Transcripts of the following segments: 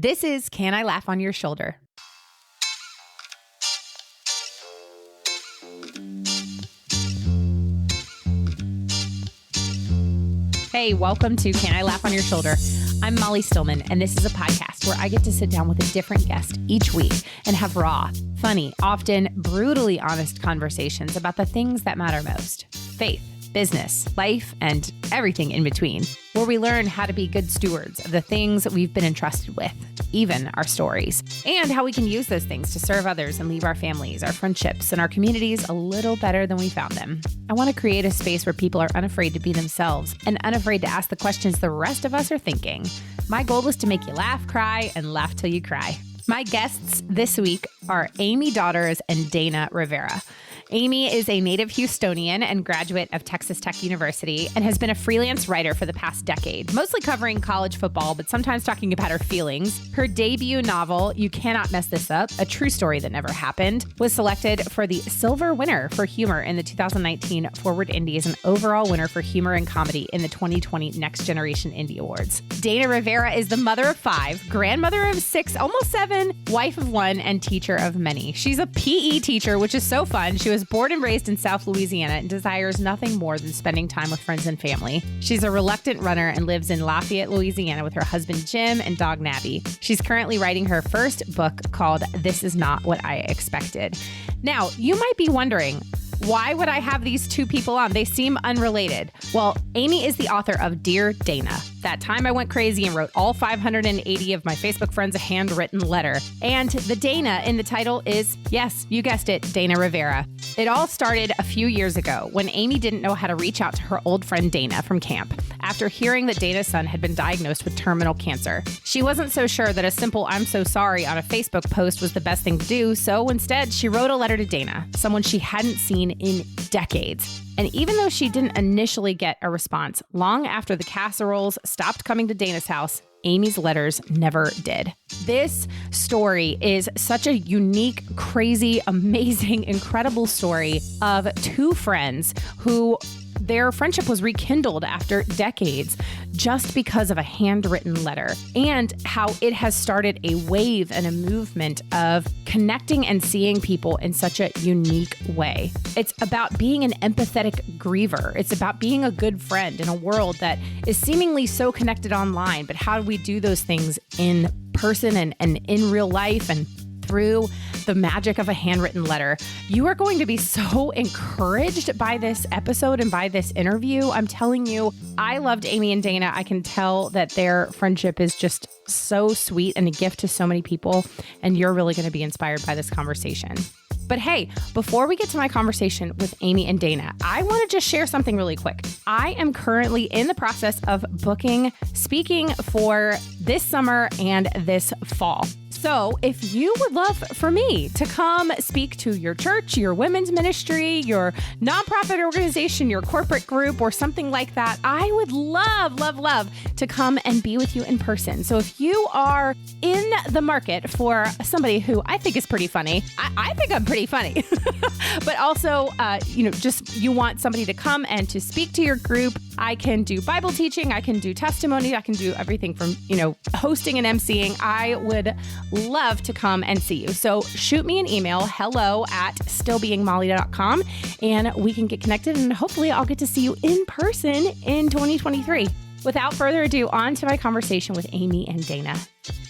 This is Can I Laugh on Your Shoulder? Hey, welcome to Can I Laugh on Your Shoulder? I'm Molly Stillman, and this is a podcast where I get to sit down with a different guest each week and have raw, funny, often brutally honest conversations about the things that matter most: faith, business, life, and everything in between, where we learn how to be good stewards of the things that we've been entrusted with, even our stories, and how we can use those things to serve others and leave our families, our friendships, and our communities a little better than we found them. I want to create a space where people are unafraid to be themselves and unafraid to ask the questions the rest of us are thinking. My goal is to make you laugh, cry, and laugh till you cry. My guests this week are Amy Daughters and Dana Rivera. Amy is a native Houstonian and graduate of Texas Tech University and has been a freelance writer for the past decade, mostly covering college football, but sometimes talking about her feelings. Her debut novel, You Cannot Mess This Up, a true story that never happened, was selected for the Silver Winner for Humor in the 2019 Foreword Indies and overall winner for Humor and Comedy in the 2020 Next Generation Indie Awards. Dana Rivera is the mother of 5, grandmother of 6, almost 7, wife of 1, and teacher of many. She's a PE teacher, which is so fun. She was born and raised in South Louisiana and desires nothing more than spending time with friends and family. She's a reluctant runner and lives in Lafayette, Louisiana with her husband Jim and dog Nabby. She's currently writing her first book called This Is Not What I Expected. Now, you might be wondering, why would I have these two people on? They seem unrelated. Well, Amy is the author of Dear Dana, That Time I Went Crazy and Wrote All 580 of My Facebook Friends a Handwritten Letter. And the Dana in the title is, yes, you guessed it, Dana Rivera. It all started a few years ago when Amy didn't know how to reach out to her old friend Dana from camp after hearing that Dana's son had been diagnosed with terminal cancer. She wasn't so sure that a simple "I'm so sorry" on a Facebook post was the best thing to do, so instead she wrote a letter to Dana, someone she hadn't seen in decades. And even though she didn't initially get a response, long after the casseroles stopped coming to Dana's house, Amy's letters never did. This story is such a unique, crazy, amazing, incredible story of two friends who their friendship was rekindled after decades just because of a handwritten letter, and how it has started a wave and a movement of connecting and seeing people in such a unique way. It's about being an empathetic griever. It's about being a good friend in a world that is seemingly so connected online, but how do we do those things in person and in real life and through the magic of a handwritten letter? You are going to be so encouraged by this episode and by this interview. I'm telling you, I loved Amy and Dana. I can tell that their friendship is just so sweet and a gift to so many people, and you're really going to be inspired by this conversation. But hey, before we get to my conversation with Amy and Dana, I want to just share something really quick. I am currently in the process of booking speaking for this summer and this fall. So if you would love for me to come speak to your church, your women's ministry, your nonprofit organization, your corporate group, or something like that, I would love to come and be with you in person. So if you are in the market for somebody who I think is pretty funny, I think I'm pretty funny, but also, just you want somebody to come and to speak to your group, I can do Bible teaching, I can do testimony, I can do everything from, hosting and emceeing. I would love to come and see you. So shoot me an email, hello@stillbeingmolly.com, and we can get connected, and hopefully I'll get to see you in person in 2023. Without further ado, on to my conversation with Amy and Dana.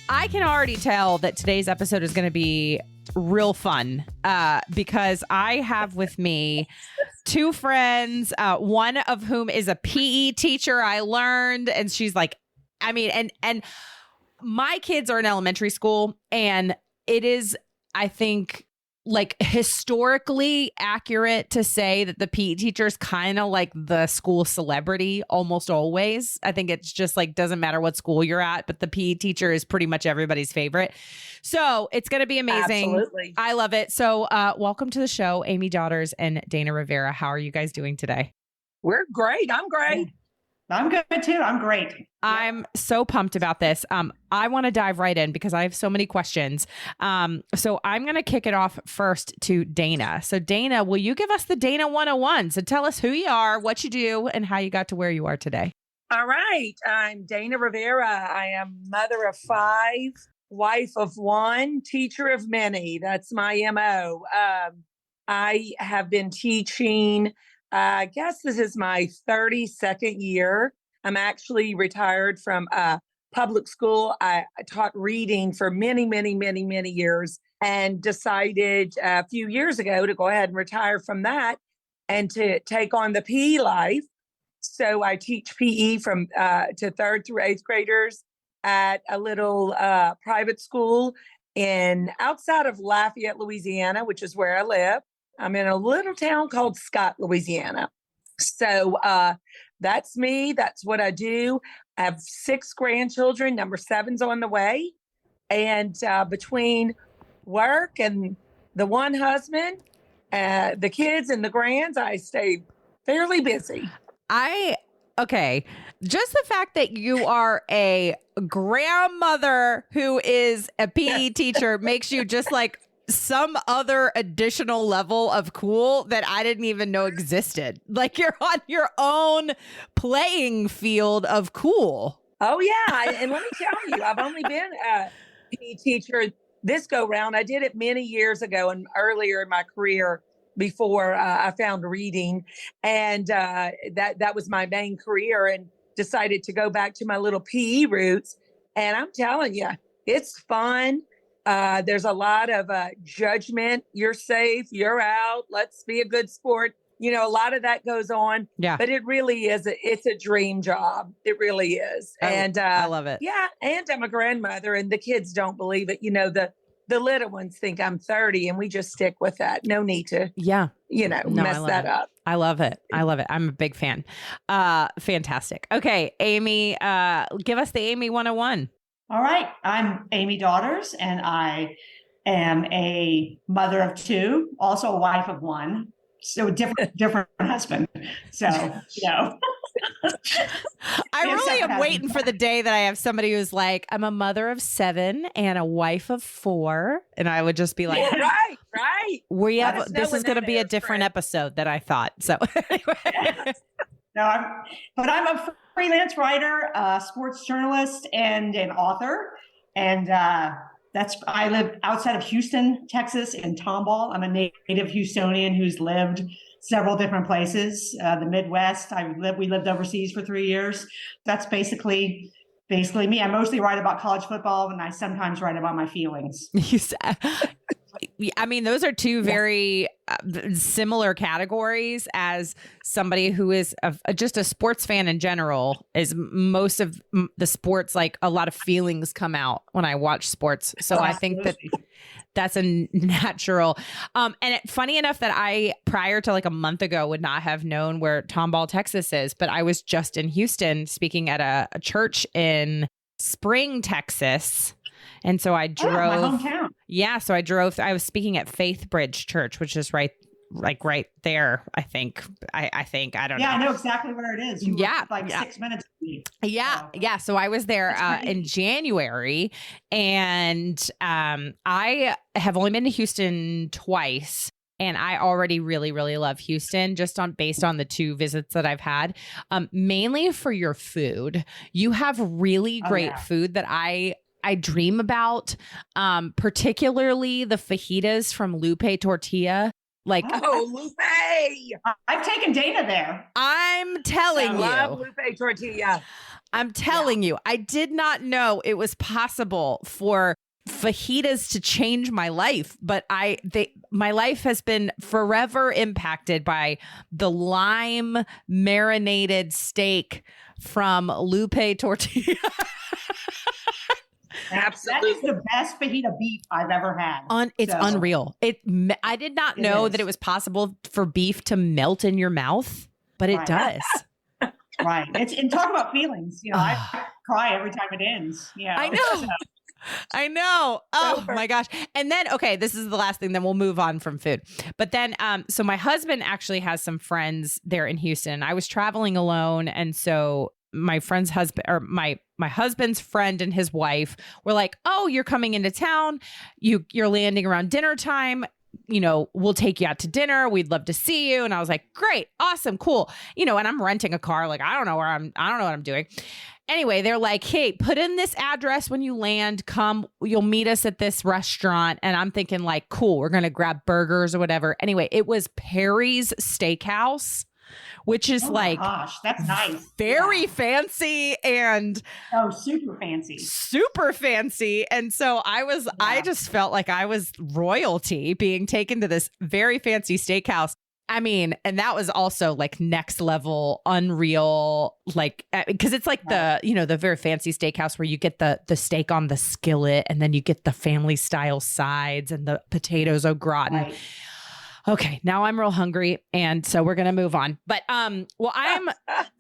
I can already tell that today's episode is going to be real fun because I have with me two friends, one of whom is a PE teacher, I learned, and she's like, and my kids are in elementary school, and it is, I think, like historically accurate to say that the PE teacher is kind of like the school celebrity almost always. I think it's just like, doesn't matter what school you're at, but the PE teacher is pretty much everybody's favorite. So it's going to be amazing. Absolutely. I love it. So welcome to the show, Amy Daughters and Dana Rivera. How are you guys doing today? We're great. I'm great. I'm good too. I'm great. I'm so pumped about this. I want to dive right in because I have so many questions. So I'm going to kick it off first to Dana. So Dana, will you give us the Dana 101? So tell us who you are, what you do, and how you got to where you are today. All right. I'm Dana Rivera. I am mother of 5. wife of one, teacher of many. That's my MO. I have been teaching, I guess this is my 32nd year. I'm actually retired from public school. I taught reading for many, many, many, many years and decided a few years ago to go ahead and retire from that and to take on the PE life. So I teach PE from to 3rd through 8th graders at a little private school outside of Lafayette, Louisiana, which is where I live. I'm in a little town called Scott, Louisiana. So that's me. That's what I do. I have 6 grandchildren. Number 7's on the way. And between work and the one husband, the kids and the grands, I stay fairly busy. Okay. Just the fact that you are a grandmother who is a PE teacher makes you just like some other additional level of cool that I didn't even know existed. Like you're on your own playing field of cool. Oh, yeah. And let me tell you, I've only been a PE teacher this go round. I did it many years ago and earlier in my career before I found reading. And that was my main career, and decided to go back to my little PE roots. And I'm telling you, it's fun. There's a lot of judgment. You're safe. You're out. Let's be a good sport. You know, a lot of that goes on. Yeah. But it really is. It's a dream job. It really is. And I love it. Yeah. And I'm a grandmother, and the kids don't believe it. You know, the little ones think I'm 30, and we just stick with that. No need to, mess that up. I love it. I love it. I'm a big fan. Fantastic. Okay, Amy, give us the Amy 101. All right. I'm Amy Daughters, and I am a mother of 2, also a wife of 1. So different husband. So, I really am waiting for the day that I have somebody who's like, I'm a mother of 7 and a wife of 4. And I would just be like, right. This is going to be a different episode than I thought. So anyway. But I'm a freelance writer, sports journalist, and an author. And I live outside of Houston, Texas, in Tomball. I'm a native Houstonian who's lived several different places, the Midwest. We lived overseas for 3 years. That's basically me. I mostly write about college football, and I sometimes write about my feelings. I mean, those are 2 very similar categories. As somebody who is just a sports fan in general, is most of the sports, like a lot of feelings come out when I watch sports. So I think that's a natural. And funny enough that I, prior to like a month ago, would not have known where Tomball, Texas is, but I was just in Houston speaking at a church in Spring, Texas. And so I drove. My hometown. Yeah. So I was speaking at Faith Bridge Church, which is right there. I think. I don't know. Yeah, I know exactly where it is. 6 minutes. Yeah. So I was there in January, and I have only been to Houston twice. And I already really, really love Houston, based on the 2 visits that I've had, mainly for your food. You have really great food that I dream about, particularly the fajitas from Lupe Tortilla. Lupe! I've taken Dana there. I'm telling you. I love Lupe Tortilla. I'm telling you, I did not know it was possible for fajitas to change my life, but my life has been forever impacted by the lime marinated steak from Lupe Tortilla. Absolutely. That is the best fajita beef I've ever had. It's unreal. I did not know that it was possible for beef to melt in your mouth, but it does. Right. And talk about feelings. I cry every time it ends. I know. I know. Oh my gosh. And then, okay, this is the last thing, then we'll move on from food. But then, so my husband actually has some friends there in Houston. I was traveling alone. And so my friend's husband, or my husband's friend and his wife were like, oh, you're coming into town. You're landing around dinner time. we'll take you out to dinner. We'd love to see you. And I was like, great, awesome, cool. And I'm renting a car. Like, I don't know what I'm doing. Anyway, they're like, hey, put in this address when you land. Come, you'll meet us at this restaurant. And I'm thinking like, cool, we're going to grab burgers or whatever. Anyway, it was Perry's Steakhouse, which is gosh, that's nice. Very fancy and super fancy. And so I just felt like I was royalty being taken to this very fancy steakhouse. I mean, and that was also like next level, unreal, like, because it's like the very fancy steakhouse where you get the steak on the skillet and then you get the family style sides and the potatoes au gratin. Right. Okay, now I'm real hungry. And so we're going to move on. But, well, I'm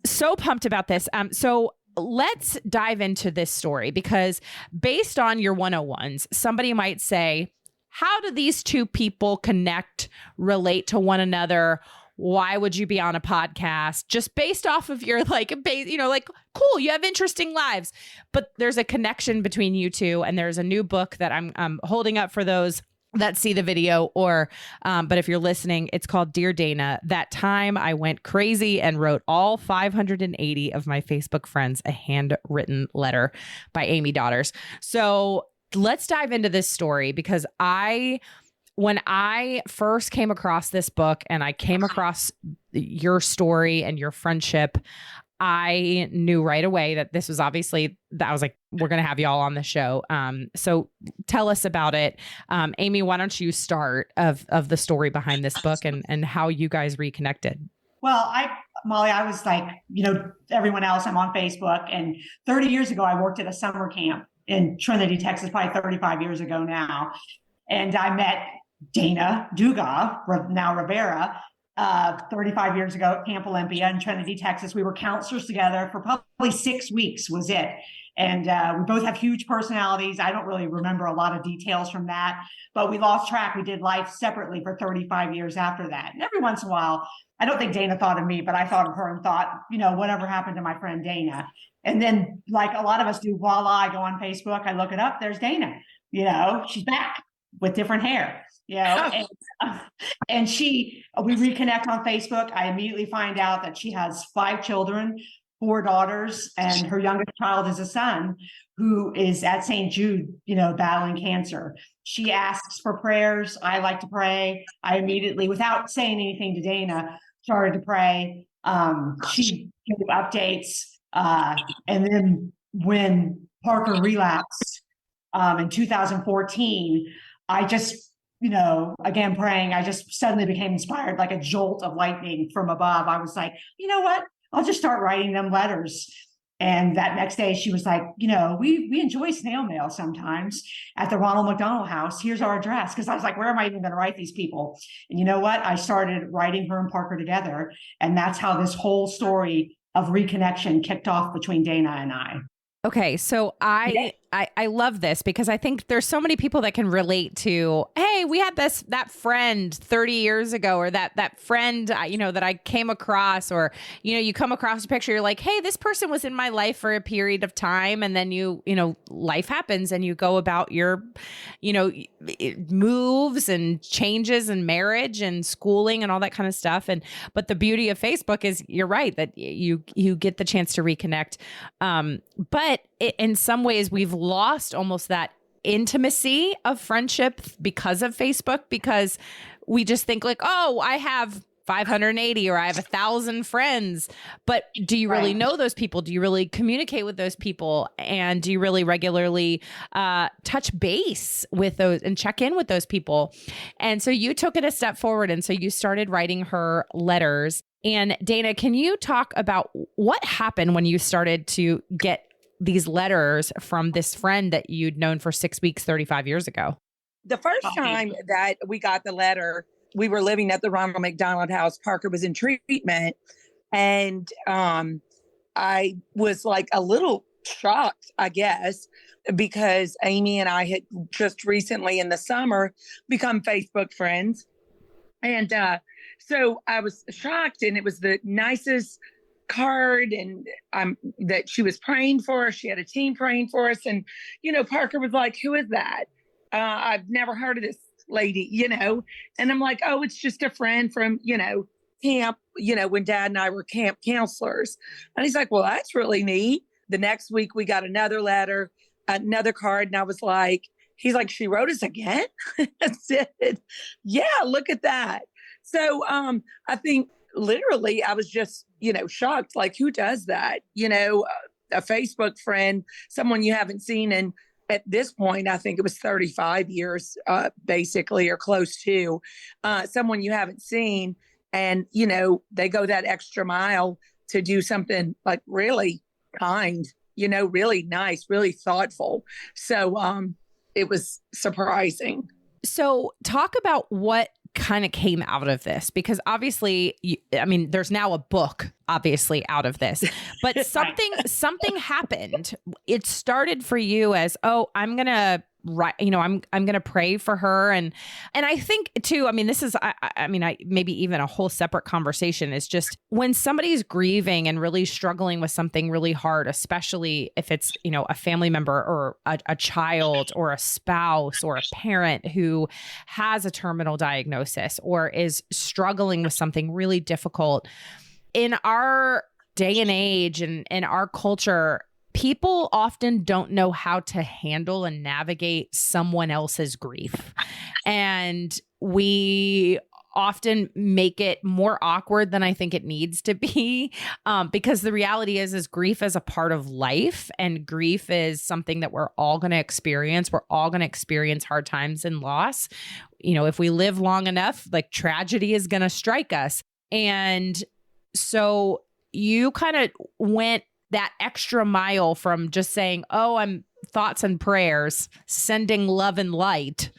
so pumped about this. So let's dive into this story because based on your 101s, somebody might say, how do these two people connect, relate to one another? Why would you be on a podcast? Just based off of your cool, you have interesting lives. But there's a connection between you two. And there's a new book that I'm holding up for those that see the video but if you're listening, it's called Dear Dana. That time I went crazy and wrote all 580 of my Facebook friends a handwritten letter by Amy Daughters. So let's dive into this story because when I first came across this book and I came across your story and your friendship, I knew right away that this was obviously, I was like, we're going to have you all on the show. So tell us about it. Amy, why don't you start of the story behind this book and how you guys reconnected? Well, Molly, I was like, everyone else, I'm on Facebook. And 30 years ago, I worked at a summer camp in Trinity, Texas, probably 35 years ago now. And I met Dana Duga, now Rivera, 35 years ago at Camp Olympia in Trinity, Texas. We were counselors together for probably 6 weeks was it. And we both have huge personalities. I don't really remember a lot of details from that, but we lost track. We did life separately for 35 years after that. And every once in a while, I don't think Dana thought of me, but I thought of her and thought, whatever happened to my friend Dana. And then like a lot of us do, voila, I go on Facebook, I look it up, there's Dana, she's back with different hair, and we reconnect on Facebook. I immediately find out that she has 5 children, 4 daughters, and her youngest child is a son who is at St. Jude, battling cancer. She asks for prayers. I like to pray. I immediately, without saying anything to Dana, started to pray. She gave updates. And then when Parker relapsed in 2014, I just, again, praying, I just suddenly became inspired like a jolt of lightning from above. I was like, you know what? I'll just start writing them letters. And that next day she was like, we enjoy snail mail sometimes at the Ronald McDonald House. Here's our address. Because I was like, where am I even going to write these people? And you know what? I started writing her and Parker together. And that's how this whole story of reconnection kicked off between Dana and I. Okay, so I love this because I think there's so many people that can relate to, hey, we had that friend 30 years ago, or that friend, that I came across, or, you come across a picture, you're like, hey, this person was in my life for a period of time. And then life happens and you go about your, moves and changes and marriage and schooling and all that kind of stuff. But the beauty of Facebook is you're right that you get the chance to reconnect. But in some ways we've lost almost that intimacy of friendship because of Facebook, because we just think like, oh, I have 580 or I have 1,000 friends. But do you really know those people? Do you really communicate with those people? And do you really regularly touch base with those and check in with those people? And so you took it a step forward. And so you started writing her letters. And Dana, can you talk about what happened when you started to get these letters from this friend that you'd known for 6 weeks, 35 years ago? The first time that we got the letter, we were living at the Ronald McDonald House. Parker was in treatment. And I was like a little shocked, I guess, because Amy and I had just recently in the summer become Facebook friends. And so I was shocked, and it was the nicest card, and that she was praying for us. She had a team praying for us. And, Parker was like, who is that? I've never heard of this lady, and I'm like, oh, it's just a friend from, camp, when Dad and I were camp counselors. And he's like, well, that's really neat. The next week we got another letter, another card. And I was like, he's like, she wrote us again? I said, yeah, look at that. So I think literally I was just, shocked. Like, who does that? A Facebook friend, someone you haven't seen in, at this point, I think it was 35 years, basically, or close to, someone you haven't seen. And, they go that extra mile to do something like really kind, really nice, really thoughtful. So it was surprising. So talk about what kind of came out of this, because obviously, there's now a book obviously out of this, but something happened. It started for you as, oh, I'm going to write, I'm going to pray for her. And I think too, this is, maybe even a whole separate conversation is just when somebody's grieving and really struggling with something really hard, especially if it's, a family member or a child or a spouse or a parent who has a terminal diagnosis or is struggling with something really difficult. In our day and age and in our culture, people often don't know how to handle and navigate someone else's grief. And we often make it more awkward than I think it needs to be, because the reality is grief is a part of life, and grief is something that we're all going to experience. We're all going to experience hard times and loss. If we live long enough, like tragedy is going to strike us. And so you kind of went that extra mile from just saying, oh, I'm thoughts and prayers, sending love and light,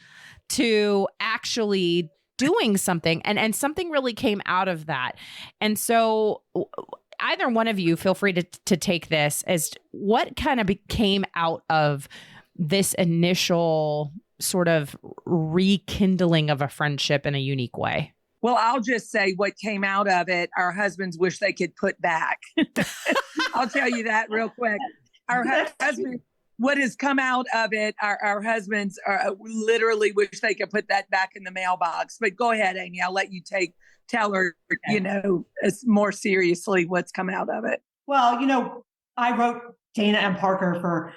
to actually doing something. And something really came out of that. And so either one of you, feel free to take this as what kind of came out of this initial sort of rekindling of a friendship in a unique way. Well, I'll just say what came out of it, our husbands wish they could put back. I'll tell you that real quick. Our husband, what has come out of it, our husbands literally wish they could put that back in the mailbox. But go ahead, Amy. I'll let you tell her, more seriously what's come out of it. Well, I wrote Dana and Parker for,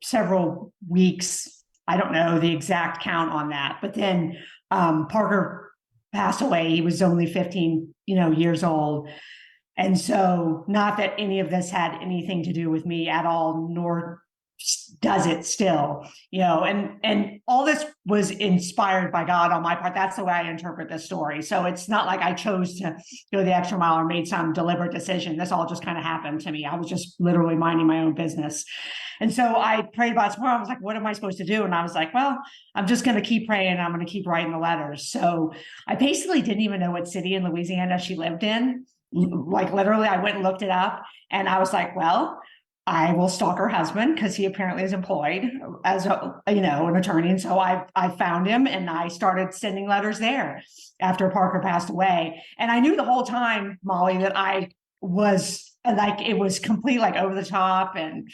several weeks. I don't know the exact count on that. But then Parker passed away. He was only 15, years old. And so not that any of this had anything to do with me at all, nor does it still, and all this was inspired by God on my part. That's the way I interpret this story. So it's not like I chose to go the extra mile or made some deliberate decision. This all just kind of happened to me. I was just literally minding my own business. And so I prayed about it more. I was like, what am I supposed to do? And I was like, well, I'm just going to keep praying. I'm going to keep writing the letters. So I basically didn't even know what city in Louisiana she lived in. Like literally, I went and looked it up, and I was like, well, I will stalk her husband because he apparently is employed as an attorney. And so I found him, and I started sending letters there after Parker passed away. And I knew the whole time, Molly, that I was like, it was complete, like over the top and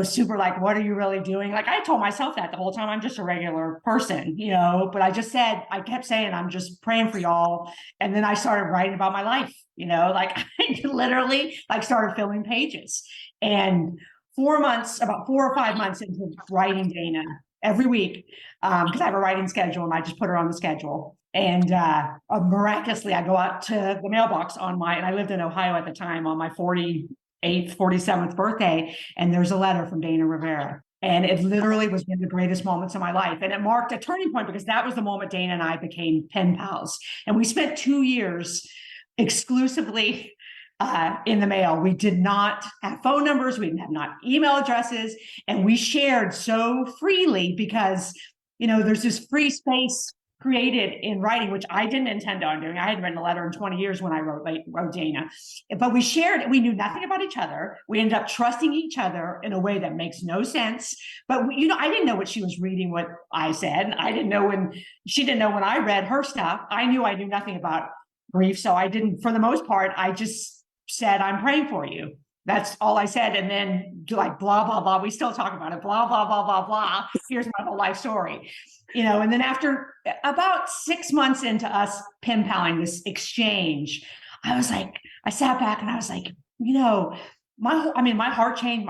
super like, what are you really doing? Like I told myself that the whole time, I'm just a regular person, but I kept saying, I'm just praying for y'all. And then I started writing about my life, like I literally started filling pages. And about 4 or 5 months into writing Dana every week, because I have a writing schedule and I just put her on the schedule. And miraculously, I go out to the mailbox and I lived in Ohio at the time, on my 48th, 47th birthday. And there's a letter from Dana Rivera. And it literally was one of the greatest moments of my life. And it marked a turning point because that was the moment Dana and I became pen pals. And we spent 2 years exclusively in the mail. We did not have phone numbers. We didn't have email addresses. And we shared so freely because, there's this free space created in writing, which I didn't intend on doing. I hadn't written a letter in 20 years when I wrote Dana, but we shared it. We knew nothing about each other. We ended up trusting each other in a way that makes no sense. But I didn't know what she was reading, what I said. I didn't know she didn't know when I read her stuff. I knew nothing about grief. So I didn't, for the most part, I just said, I'm praying for you. That's all I said. And then like, blah, blah, blah. We still talk about it. Blah, blah, blah, blah, blah. Here's my whole life story. And then after about 6 months into us pen paling this exchange, I sat back and I was like, my heart changed,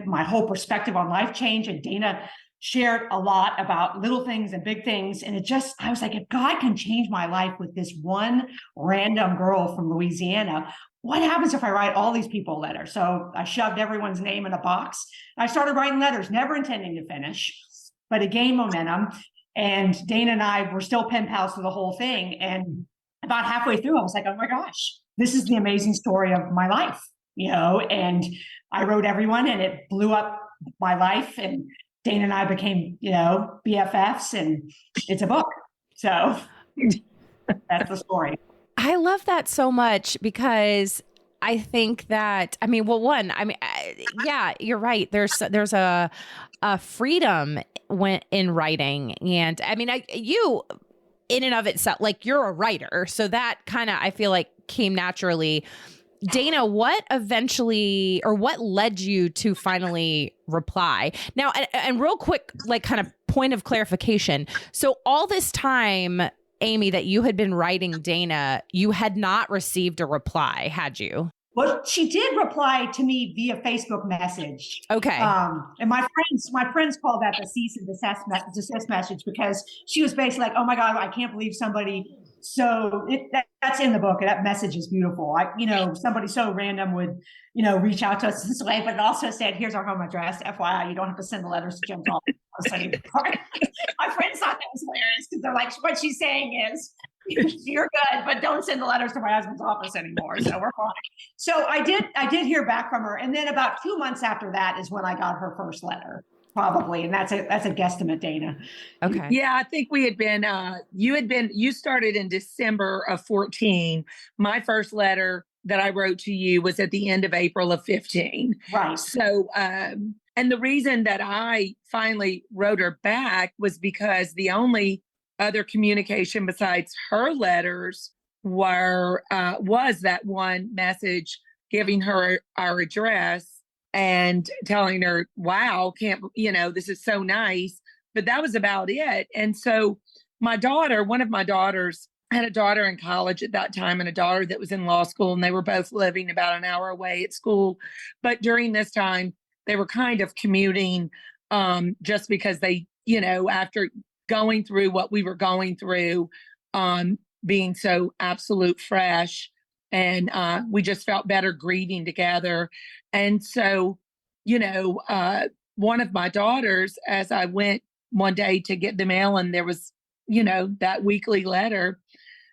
my whole perspective on life changed. And Dana shared a lot about little things and big things. And I was like, if God can change my life with this one random girl from Louisiana, what happens if I write all these people a letter? So I shoved everyone's name in a box. I started writing letters, never intending to finish, but it gained momentum. And Dana and I were still pen pals for the whole thing. And about halfway through, I was like, oh my gosh, this is the amazing story of my life, and I wrote everyone and it blew up my life. And Dana and I became, BFFs, and it's a book. So that's the story. I love that so much because I think that, yeah, you're right. There's a freedom in writing. And you in and of itself, like you're a writer. So that kind of, I feel like came naturally. Dana, what led you to finally reply? Now, and real quick, like kind of point of clarification. So all this time, Amy, that you had been writing Dana, you had not received a reply, had you? Well, she did reply to me via Facebook message. Okay. And my friends call that the cease and desist message, because she was basically like, oh my God, I can't believe somebody. So that's in the book. And that message is beautiful. Somebody so random would, reach out to us this way, but it also said, here's our home address. FYI, you don't have to send the letters to Jim's office anymore. My friends thought that was hilarious because they're like, what she's saying is, you're good, but don't send the letters to my husband's office anymore. So we're fine. So I did hear back from her. And then about 2 months after that is when I got her first letter, probably. And that's a guesstimate, Dana. Okay. Yeah, I think we had been, you started in December of 14. My first letter that I wrote to you was at the end of April of 15. Right. So, and the reason that I finally wrote her back was because the only other communication besides her letters was that one message giving her our address and telling her, wow, this is so nice. But that was about it. And so one of my daughters, I had a daughter in college at that time and a daughter that was in law school, and they were both living about an hour away at school. But during this time, they were kind of commuting just because they, after going through what we were going through, being so absolute fresh. And we just felt better grieving together. And so, one of my daughters, as I went one day to get the mail and there was, that weekly letter,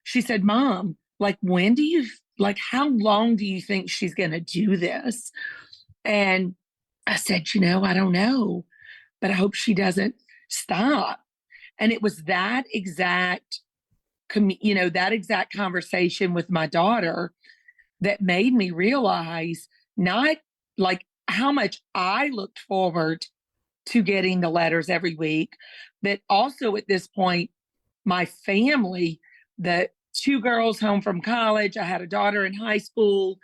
she said, Mom, how long do you think she's going to do this? And I said, I don't know, but I hope she doesn't stop. And it was that exact conversation with my daughter that made me realize not like how much I looked forward to getting the letters every week, but also at this point, my family, the 2 girls home from college, I had a daughter in high school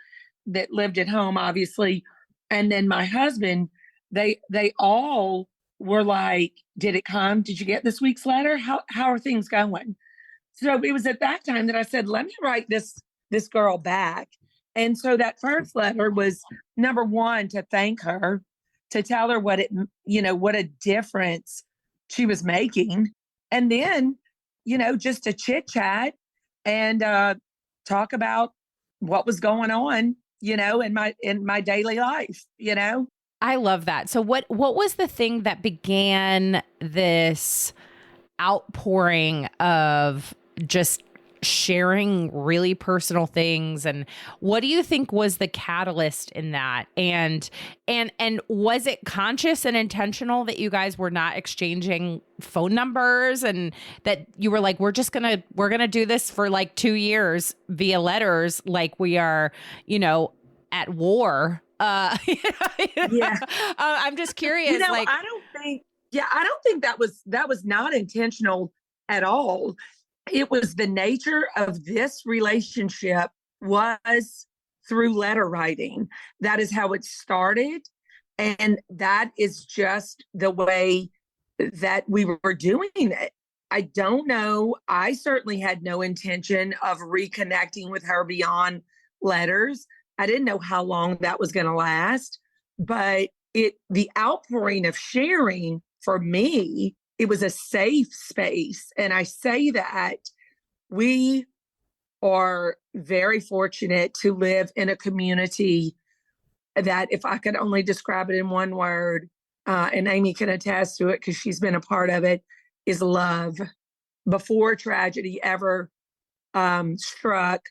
that lived at home, obviously. And then my husband, they all were like, did it come? Did you get this week's letter? How are things going? So it was at that time that I said, let me write this girl back. And so that first letter was, number one, to thank her, to tell her what a difference she was making. And then, just to chit chat and talk about what was going on, in my daily life, I love that. So what was the thing that began this outpouring of just sharing really personal things, and what do you think was the catalyst in that? And was it conscious and intentional that you guys were not exchanging phone numbers, and that you were like, we're gonna do this for like 2 years via letters, like we are, at war? Yeah. I'm just curious. I don't think that was not intentional at all. It was the nature of this relationship was through letter writing. That is how it started. And that is just the way that we were doing it. I don't know. I certainly had no intention of reconnecting with her beyond letters. I didn't know how long that was going to last, but the outpouring of sharing for me, it was a safe space. And I say that we are very fortunate to live in a community that, if I could only describe it in one word, and Amy can attest to it because she's been a part of it, is love. Before tragedy ever struck,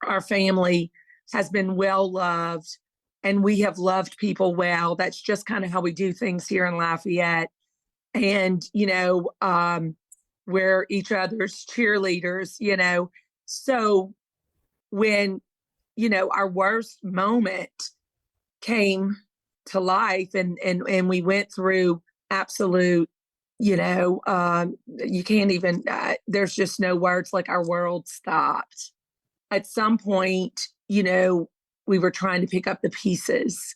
our family has been well loved, and we have loved people well. That's just kind of how we do things here in Lafayette. And, we're each other's cheerleaders, So when, our worst moment came to life and we went through absolute, you can't even, there's just no words, like our world stopped. At some point, we were trying to pick up the pieces.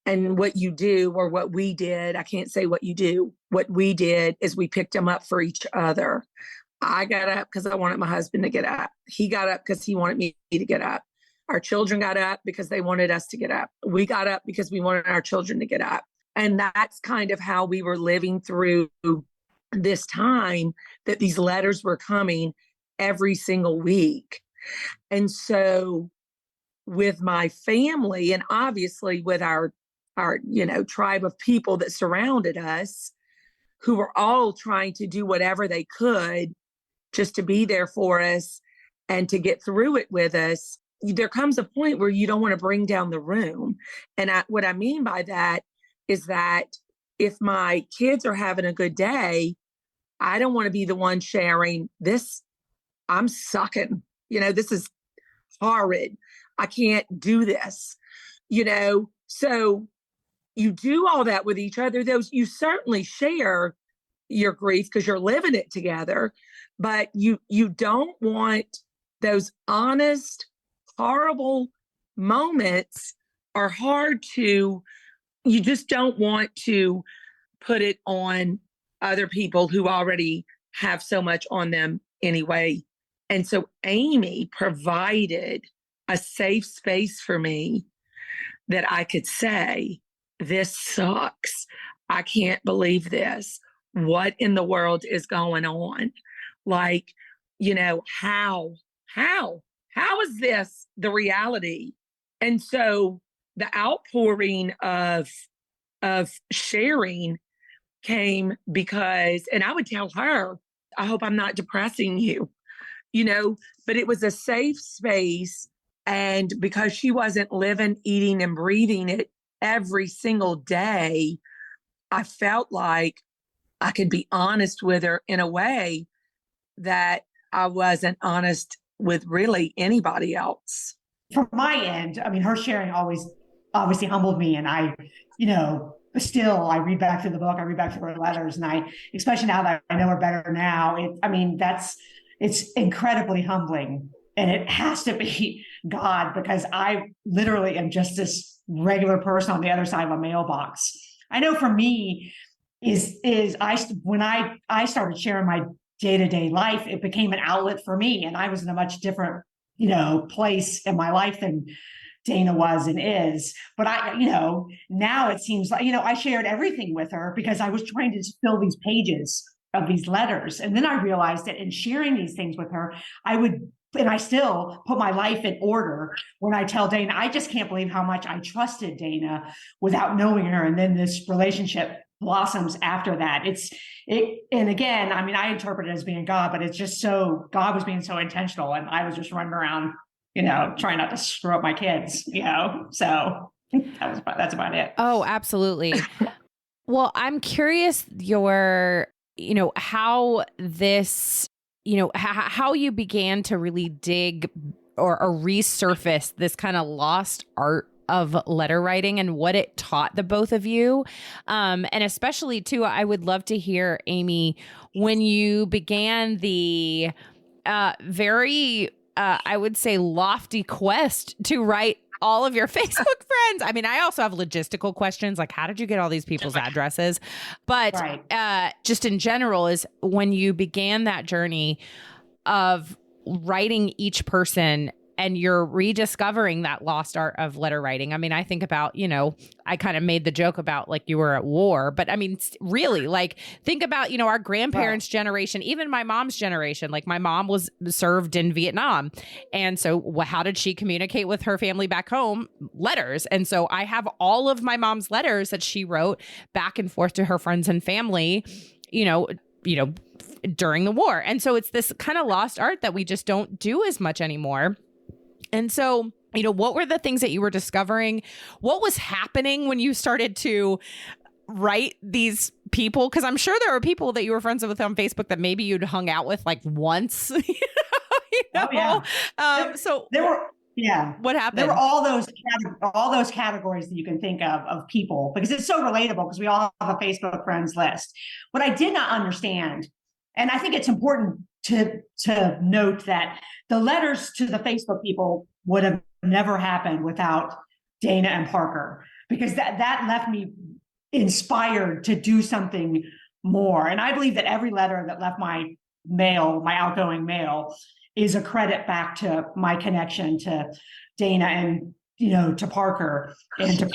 And what you do, or what we did, I can't say what you do. What we did is we picked them up for each other. I got up because I wanted my husband to get up. He got up because he wanted me to get up. Our children got up because they wanted us to get up. We got up because we wanted our children to get up. And that's kind of how we were living through this time, that these letters were coming every single week. And so with my family, and obviously with our tribe of people that surrounded us, who were all trying to do whatever they could just to be there for us and to get through it with us, there comes a point where you don't want to bring down the room. And what I mean by that is that if my kids are having a good day, I don't want to be the one sharing this. I'm sucking, this is horrid. I can't do this, so you do all that with each other. You certainly share your grief because you're living it together, but you don't want those honest, horrible moments are hard to, you just don't want to put it on other people who already have so much on them anyway. And so Amy provided a safe space for me that I could say, this sucks. I can't believe this. What in the world is going on? Like, how is this the reality? And so the outpouring of sharing came because, and I would tell her, I hope I'm not depressing you, but it was a safe space. And because she wasn't living, eating, and breathing it every single day, I felt like I could be honest with her in a way that I wasn't honest with really anybody else. From my end, I mean, her sharing always obviously humbled me. And I, still, I read back through the book, I read back through her letters, and especially now that I know her better now, it's incredibly humbling. And it has to be God, because I literally am just this regular person on the other side of a mailbox. I know for me when I started sharing my day-to-day life, it became an outlet for me. And I was in a much different, place in my life than Dana was and is. But now it seems like, I shared everything with her because I was trying to fill these pages of these letters. And then I realized that in sharing these things with her, and I still put my life in order when I tell Dana, I just can't believe how much I trusted Dana without knowing her. And then this relationship blossoms after that. And again, I mean, I interpret it as being God, but it's just God was being so intentional. And I was just running around, trying not to screw up my kids, so that's about it. Oh, absolutely. Well, I'm curious how this, how you began to really dig or resurface this kind of lost art of letter writing and what it taught the both of you. And especially too, I would love to hear, Amy, when you began the very I would say, lofty quest to write all of your Facebook friends. I mean, I also have logistical questions like, how did you get all these people's addresses? But just in general, is when you began that journey of writing each person and you're rediscovering that lost art of letter writing. I mean, I think about, I kind of made the joke about like you were at war, but I mean, really, like think about, our grandparents' generation, even my mom's generation. Like my mom was served in Vietnam. And so how did she communicate with her family back home? Letters. And so I have all of my mom's letters that she wrote back and forth to her friends and family, during the war. And so it's this kind of lost art that we just don't do as much anymore. And so, what were the things that you were discovering? What was happening when you started to write these people? Because I'm sure there were people that you were friends with on Facebook that maybe you'd hung out with like once. Oh, yeah. So there were, what happened? There were all those categories that you can think of people, because it's so relatable because we all have a Facebook friends list. What I did not understand, and I think it's important to note that the letters to the Facebook people would have never happened without Dana and Parker, because that left me inspired to do something more. And I believe that every letter that left my outgoing mail, is a credit back to my connection to Dana and, to Parker and to,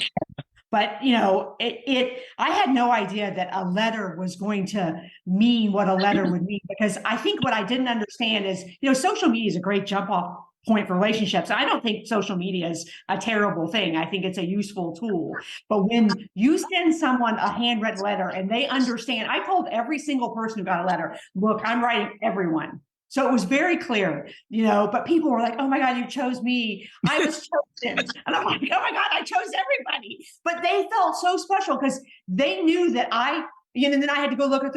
but, I had no idea that a letter was going to mean what a letter would mean, because I think what I didn't understand is, social media is a great jump off point for relationships. I don't think social media is a terrible thing. I think it's a useful tool. But when you send someone a handwritten letter and they understand, I told every single person who got a letter, look, I'm writing everyone. So it was very clear, but people were like, oh my God, you chose me. I was chosen. And I'm like, oh my God, I chose everybody. But they felt so special because they knew that and then I had to go look at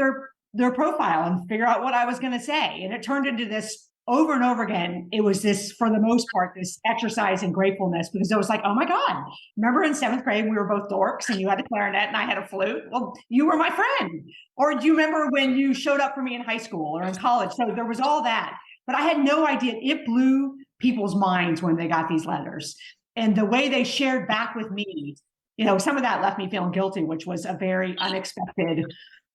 their profile and figure out what I was going to say. And it turned into this over and over again. It was this, for the most part, this exercise in gratefulness, because it was like, oh my God, remember in 7th grade, we were both dorks and you had a clarinet and I had a flute? Well, you were my friend. Or do you remember when you showed up for me in high school or in college? So there was all that, but I had no idea. It blew people's minds when they got these letters, and the way they shared back with me, some of that left me feeling guilty, which was a very unexpected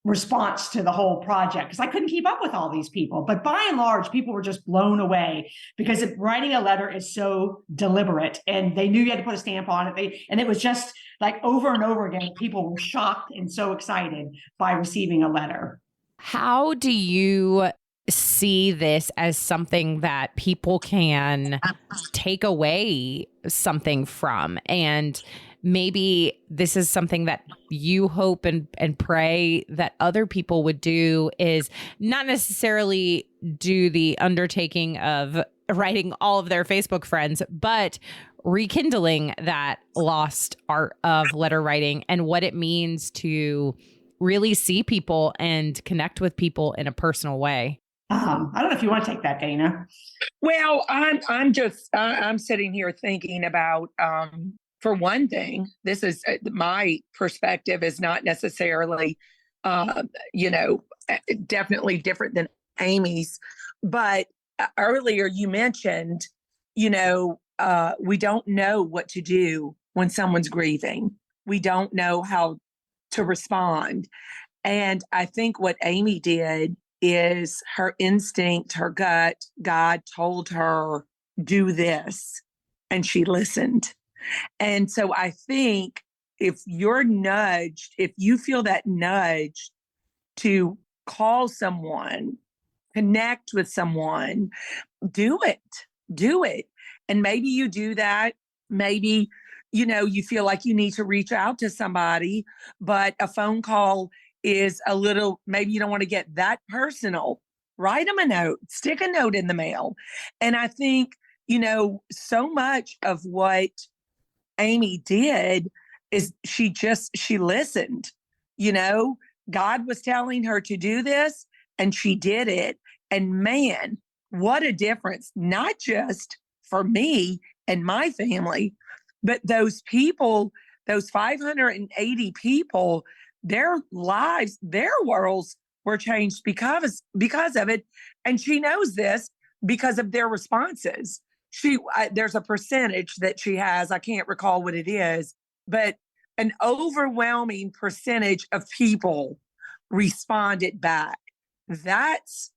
response to the whole project, because I couldn't keep up with all these people. But by and large, people were just blown away, because writing a letter is so deliberate, and they knew you had to put a stamp on it. And it was just like over and over again, people were shocked and so excited by receiving a letter. How do you see this as something that people can take away something from? And maybe this is something that you hope and pray that other people would do, is not necessarily do the undertaking of writing all of their Facebook friends, but rekindling that lost art of letter writing and what it means to really see people and connect with people in a personal way. I don't know if you want to take that, Dana. Well, I'm sitting here thinking about, for one thing, this is my perspective is not necessarily, definitely different than Amy's. But earlier you mentioned, we don't know what to do when someone's grieving. We don't know how to respond. And I think what Amy did is her instinct, her gut, God told her, do this. And she listened. And so I think if you feel that nudge to call someone, connect with someone, do it. And maybe you do that. Maybe, you feel like you need to reach out to somebody, but a phone call is a little, maybe you don't want to get that personal. Write them a note, stick a note in the mail. And I think, so much of what Amy did is she listened. God was telling her to do this and she did it. And man, what a difference, not just for me and my family, but those people, those 580 people, their lives, their worlds were changed because of it. And she knows this because of their responses. There's a percentage that she has, I can't recall what it is, but an overwhelming percentage of people responded back. That's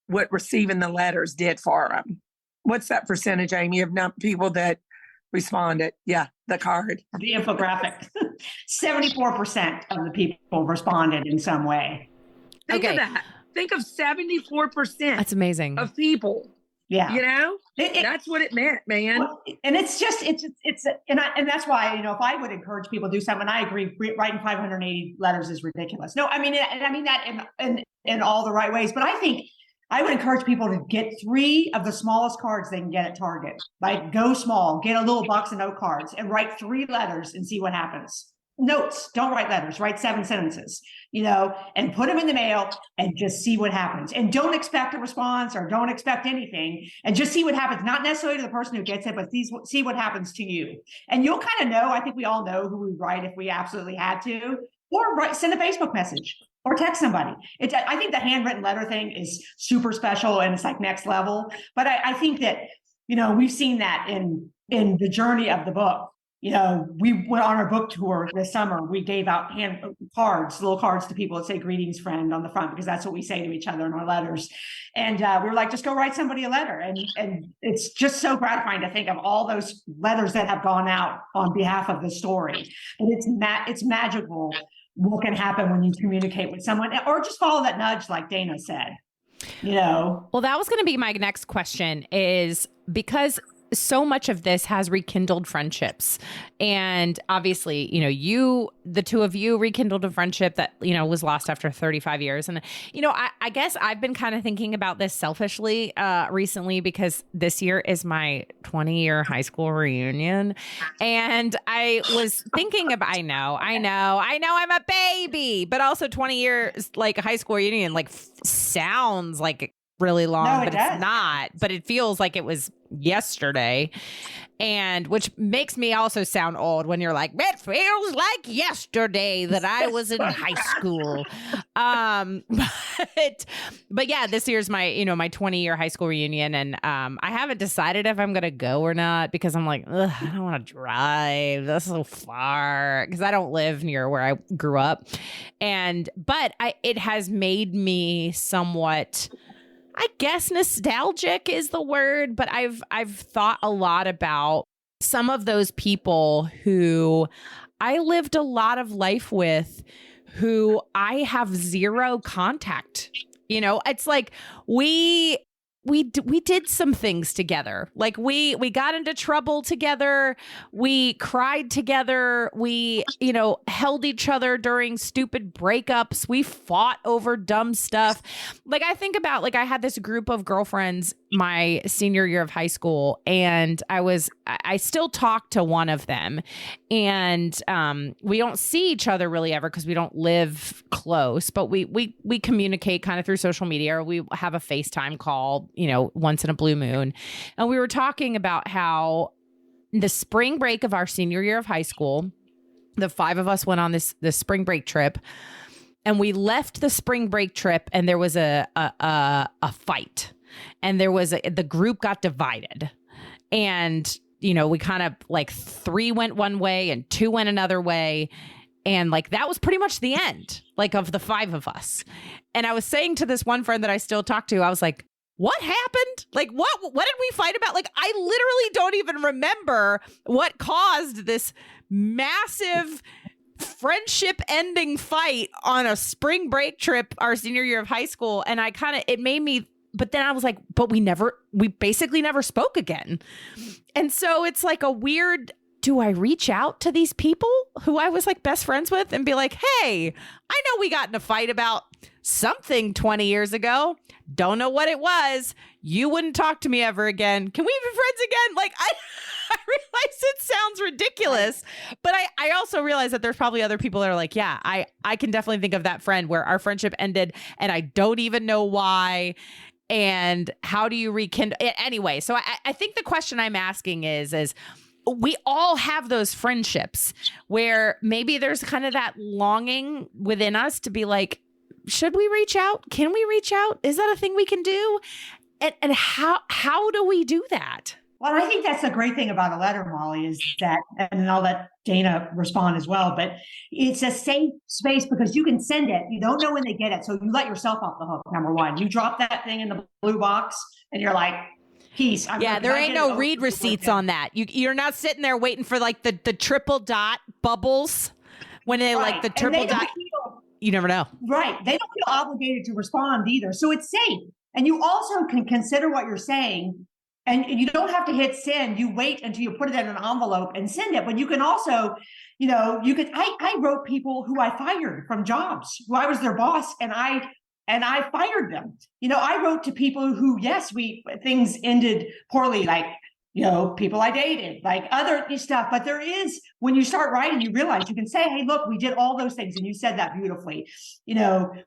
what receiving the letters did for them. What's that percentage, Amy, of people that responded? Yeah, the card. The infographic. 74% of the people responded in some way. Think of that. Think of 74%. That's amazing. Of people. Yeah. You know, that's what it meant, man. Well, and it's and that's why, you know, if I would encourage people to do something, I agree, writing 580 letters is ridiculous. No, I mean that in all the right ways. But I think I would encourage people to get 3 of the smallest cards they can get at Target. Like, go small, get a little box of note cards and write 3 letters and see what happens. Notes, don't write letters, write 7 sentences, you know, and put them in the mail and just see what happens. And don't expect a response or don't expect anything, and just see what happens. Not necessarily to the person who gets it, but see what happens to you. And you'll kind of know, I think we all know who we write if we absolutely had to, or send a Facebook message or text somebody. I think the handwritten letter thing is super special and it's like next level. But I think that, you know, we've seen that in the journey of the book. You know, we went on our book tour this summer. We gave out little cards to people that say "Greetings, friend" on the front, because that's what we say to each other in our letters. And we were like, just go write somebody a letter. And it's just so gratifying to think of all those letters that have gone out on behalf of the story. And it's magical what can happen when you communicate with someone, or just follow that nudge, like Dana said. You know. Well, that was going to be my next question, is because so much of this has rekindled friendships. And obviously, you know, the two of you rekindled a friendship that, you know, was lost after 35 years. And, you know, I guess I've been kind of thinking about this selfishly recently, because this year is my 20-year high school reunion. And I was thinking about, I know I'm a baby, but also 20 years, like, a high school reunion, like, sounds like really long, but it's not, but it feels like it was yesterday. And which makes me also sound old when you're like, it feels like yesterday that I was in high school. But yeah, this year's my 20-year high school reunion. And I haven't decided if I'm going to go or not, because I'm like, I don't want to drive. That's so far, because I don't live near where I grew up. But it has made me somewhat, I guess, nostalgic is the word, but I've thought a lot about some of those people who I lived a lot of life with, who I have zero contact. You know, it's like we did some things together. Like we got into trouble together. We cried together. We, you know, held each other during stupid breakups. We fought over dumb stuff. Like, I think about, like, I had this group of girlfriends my senior year of high school, and I still talk to one of them, and we don't see each other really ever because we don't live close, but we communicate kind of through social media, or we have a FaceTime call, you know, once in a blue moon. And we were talking about how the spring break of our senior year of high school, the 5 of us went on this spring break trip, and we left the spring break trip, and there was a fight. And the group got divided, and, you know, we kind of, like, 3 went one way and 2 went another way. And, like, that was pretty much the end, like, of the 5 of us. And I was saying to this one friend that I still talk to, I was like, what happened? Like, what did we fight about? Like, I literally don't even remember what caused this massive friendship ending fight on a spring break trip our senior year of high school. And it made me, but then I was like, but we basically never spoke again. And so it's like a weird, do I reach out to these people who I was, like, best friends with and be like, hey, I know we got in a fight about something 20 years ago. Don't know what it was. You wouldn't talk to me ever again. Can we be friends again? Like, I realize it sounds ridiculous, but I also realize that there's probably other people that are like, yeah, I can definitely think of that friend where our friendship ended and I don't even know why. And how do you rekindle it anyway? So I think the question I'm asking is we all have those friendships where maybe there's kind of that longing within us to be like, should we reach out? Can we reach out? Is that a thing we can do? And how do we do that? Well, I think that's the great thing about a letter, Molly, is that, and I'll let Dana respond as well, but it's a safe space because you can send it. You don't know when they get it. So you let yourself off the hook, number one. You drop that thing in the blue box and you're like, peace. Yeah, there ain't no read receipts on that. You're not sitting there waiting for like the triple dot bubbles when they like the triple dot. You never know. Right. They don't feel obligated to respond either. So it's safe. And you also can consider what you're saying. And you don't have to hit send. You wait until you put it in an envelope and send it. But you can also, I wrote people who I fired from jobs, who I was their boss, and I fired them. I wrote to people who, yes, things ended poorly, like, people I dated, like other stuff. But there is, when you start writing, you realize you can say, hey, look, we did all those things. And you said that beautifully.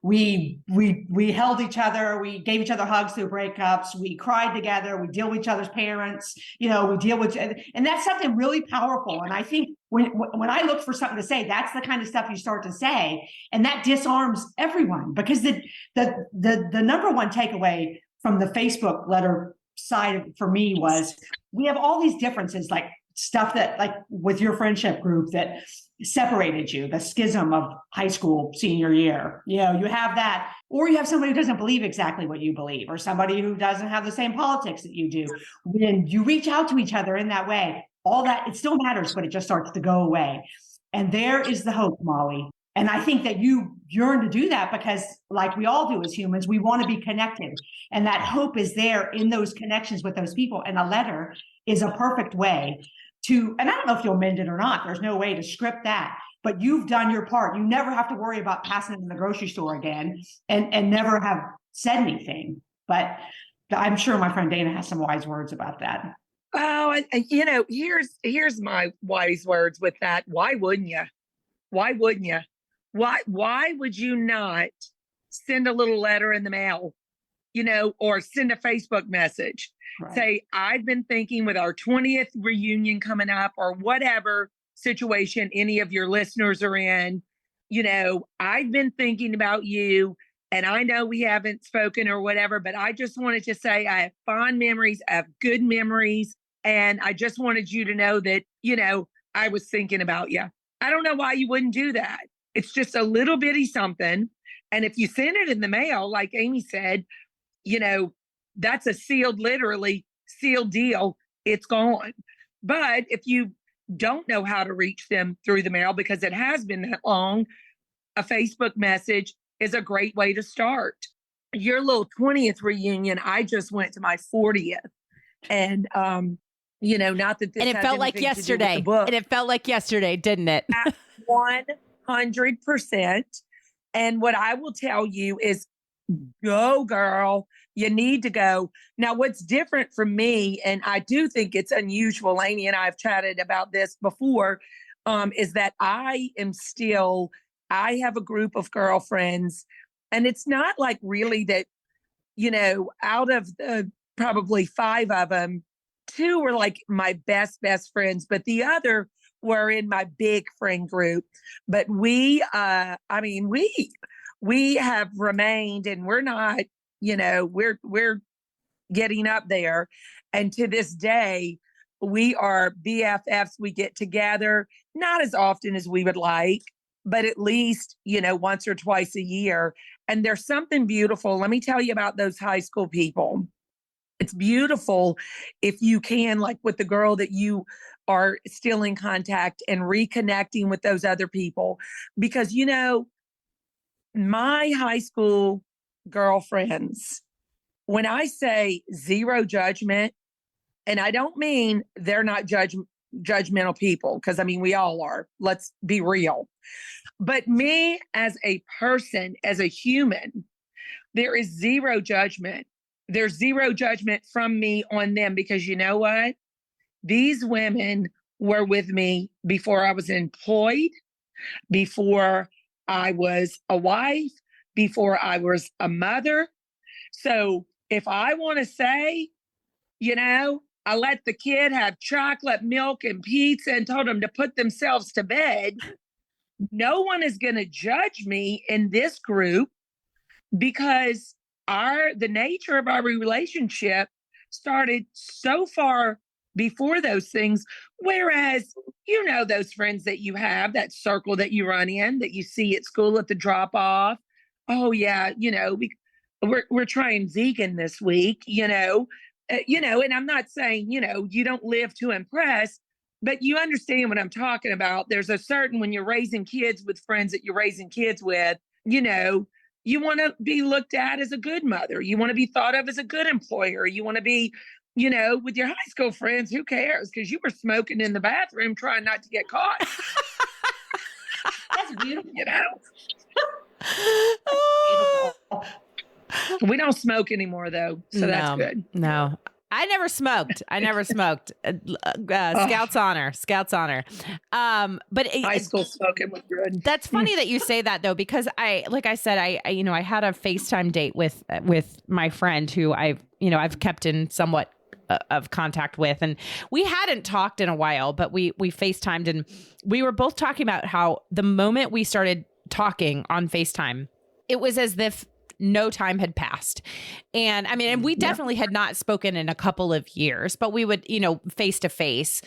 We held each other. We gave each other hugs through breakups. We cried together. We deal with each other's parents. We deal with, and that's something really powerful. And I think when I look for something to say, that's the kind of stuff you start to say. And that disarms everyone, because the number one takeaway from the Facebook letter side for me was, we have all these differences, like stuff that, like with your friendship group that separated you, the schism of high school senior year. You have that, or you have somebody who doesn't believe exactly what you believe, or somebody who doesn't have the same politics that you do. When you reach out to each other in that way, all that, it still matters, but it just starts to go away. And there is the hope, Molly. And I think that you yearn to do that because, like we all do as humans, we want to be connected. And that hope is there in those connections with those people. And a letter is a perfect way to, and I don't know if you'll mend it or not. There's no way to script that. But you've done your part. You never have to worry about passing it in the grocery store again and never have said anything. But I'm sure my friend Dana has some wise words about that. Oh, here's my wise words with that. Why wouldn't you? Why wouldn't you? Why would you not send a little letter in the mail, or send a Facebook message? Right. Say, I've been thinking with our 20th reunion coming up, or whatever situation any of your listeners are in, I've been thinking about you, and I know we haven't spoken or whatever, but I just wanted to say I have fond memories, I have good memories, and I just wanted you to know that, I was thinking about you. I don't know why you wouldn't do that. It's just a little bitty something. And if you send it in the mail, like Amy said, that's a literally sealed deal. It's gone. But if you don't know how to reach them through the mail, because it has been that long, a Facebook message is a great way to start. Your little 20th reunion, I just went to my 40th. And, not that this, and it felt like yesterday. And it felt like yesterday, didn't it? 100%. And what I will tell you is, go, girl. You need to go. Now, what's different from me, and I do think it's unusual, Amy and I have chatted about this before, is that I have a group of girlfriends, and it's not like really that, out of the probably 5 of them, 2 were like my best friends, but the other were in my big friend group. But we have remained, and we're not, we're getting up there. And to this day, we are BFFs. We get together, not as often as we would like, but at least, once or twice a year. And there's something beautiful. Let me tell you about those high school people. It's beautiful if you can, like with the girl that you are still in contact, and reconnecting with those other people. Because, my high school girlfriends, when I say zero judgment, and I don't mean they're not judgmental people, because we all are. Let's be real. But me as a person, as a human, there is zero judgment. There's zero judgment from me on them, because you know what? These women were with me before I was employed, before I was a wife, before I was a mother. So if I want to say, I let the kid have chocolate, milk, and pizza and told them to put themselves to bed, no one is going to judge me in this group, because the nature of our relationship started so far before those things. Whereas, those friends that you have, that circle that you run in, that you see at school at the drop off. Oh yeah, we're trying vegan this week, and I'm not saying, you don't live to impress, but you understand what I'm talking about. There's a certain, when you're raising kids with friends that you're raising kids with, you want to be looked at as a good mother. You want to be thought of as a good employer. You want to be, with your high school friends, who cares? Because you were smoking in the bathroom trying not to get caught. That's beautiful. Beautiful. We don't smoke anymore, though. So that's good. No. I never smoked. Scouts honor. But high school smoking was good. That's funny that you say that, though, because I had a FaceTime date with my friend who I've kept in somewhat of contact with, and we hadn't talked in a while, but we FaceTimed, and we were both talking about how the moment we started talking on FaceTime, it was as if no time had passed. And and we definitely had not spoken in a couple of years, but we would, face to face.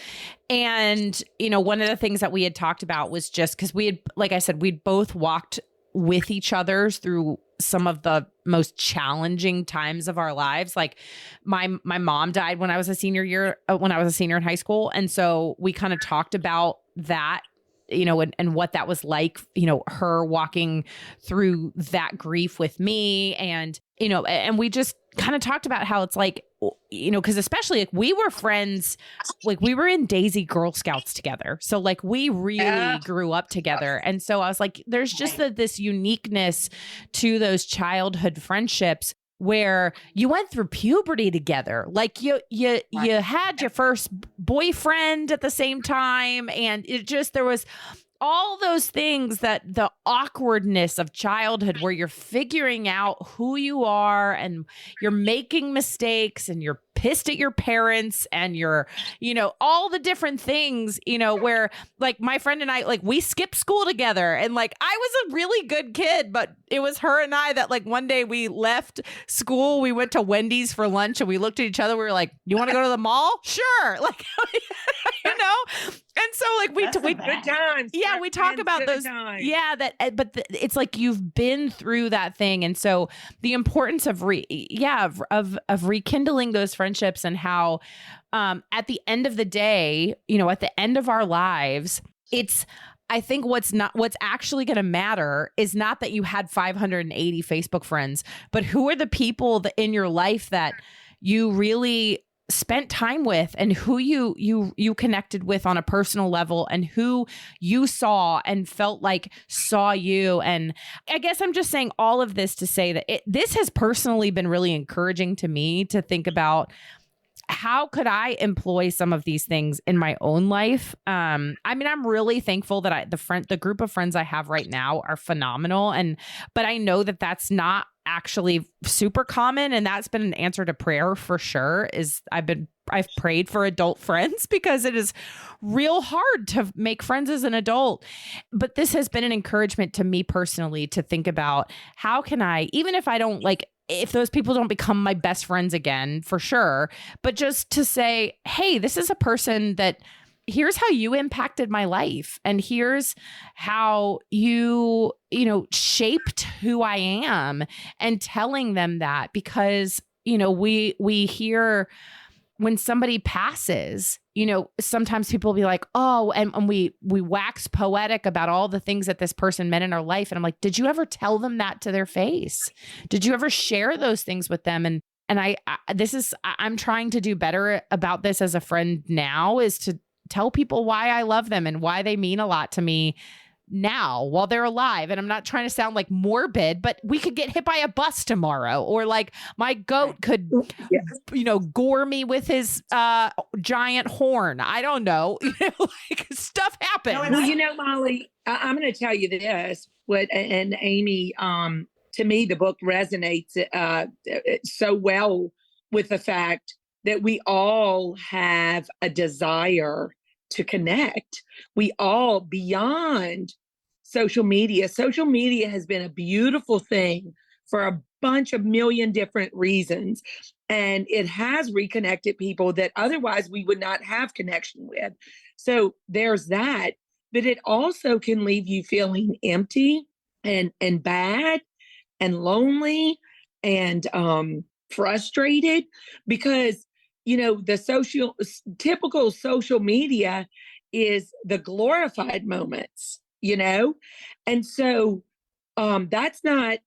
And, one of the things that we had talked about was just because we had, like I said, we'd both walked with each other through some of the most challenging times of our lives. Like my mom died when I was a senior in high school. And so we kind of talked about that, and what that was like, her walking through that grief with me. And, and we just kind of talked about how it's like, because especially like we were friends, like we were in Daisy Girl Scouts together. So like we really grew up together. And so I was like, there's just this uniqueness to those childhood friendships where you went through puberty together. Like you had your first boyfriend at the same time. And there was all those things, that the awkwardness of childhood where you're figuring out who you are and you're making mistakes and you're pissed at your parents and you're, all the different things, where like my friend and I, like we skipped school together, and like I was a really good kid, but it was her and I that like one day we left school, we went to Wendy's for lunch, and we looked at each other, we were like, you want to go to the mall? Sure. Like, and so like we good times. Yeah, we talk about those. Times. Yeah, it's like you've been through that thing, and so the importance of rekindling those friendships, and how at the end of the day, at the end of our lives, I think what's actually going to matter is not that you had 580 Facebook friends, but who are the people in your life that you really spent time with, and who you connected with on a personal level, and who you saw and felt like saw you. And I guess I'm just saying all of this to say that this has personally been really encouraging to me to think about, how could I employ some of these things in my own life? I'm really thankful that the group of friends I have right now are phenomenal. But I know that that's not actually super common. And that's been an answer to prayer for sure. I've prayed for adult friends, because it is real hard to make friends as an adult. But this has been an encouragement to me personally to think about, how can I, even if I don't like, if those people don't become my best friends again, for sure, but just to say, hey, this is a person that, here's how you impacted my life, and here's how you shaped who I am, and telling them that, because, we hear when somebody passes, sometimes people will be like, oh, and we wax poetic about all the things that this person meant in our life. And I'm like, did you ever tell them that to their face? Did you ever share those things with them? And I'm trying to do better about this as a friend now, is to tell people why I love them and why they mean a lot to me now while they're alive. And I'm not trying to sound like morbid, but we could get hit by a bus tomorrow, or like my goat could, gore me with his giant horn. I don't know. Like stuff happens. Well, Molly, I'm going to tell you this, and Amy, to me, the book resonates so well with the fact that we all have a desire to connect. We all, beyond social media has been a beautiful thing for bunch of million different reasons. And it has reconnected people that otherwise we would not have connection with. So there's that. But it also can leave you feeling empty and bad and lonely and frustrated, because the typical social media is the glorified moments, and so that's not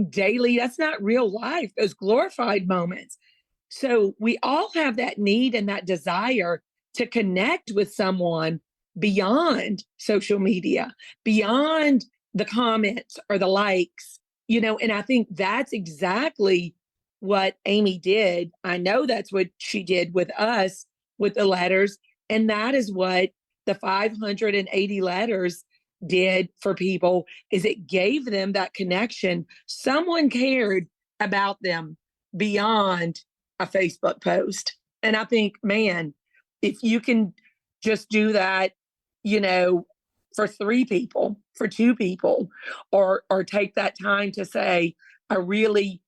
daily, that's not real life, those glorified moments. So we all have that need and that desire to connect with someone beyond social media, beyond the comments or the likes, and I think that's exactly what Amy did. I know that's what she did with us with the letters. And that is what the 580 letters did for people, is it gave them that connection. Someone cared about them beyond a Facebook post. And I think, man, if you can just do that, for 3 people, for 2 people, or take that time to say, I really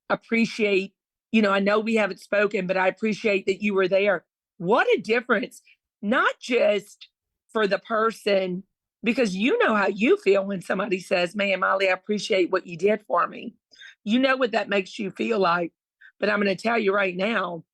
appreciate, I know we haven't spoken, but I appreciate that you were there. What a difference, not just for the person, because you know how you feel when somebody says, man, Molly, I appreciate what you did for me. You know what that makes you feel like. But I'm going to tell you right now,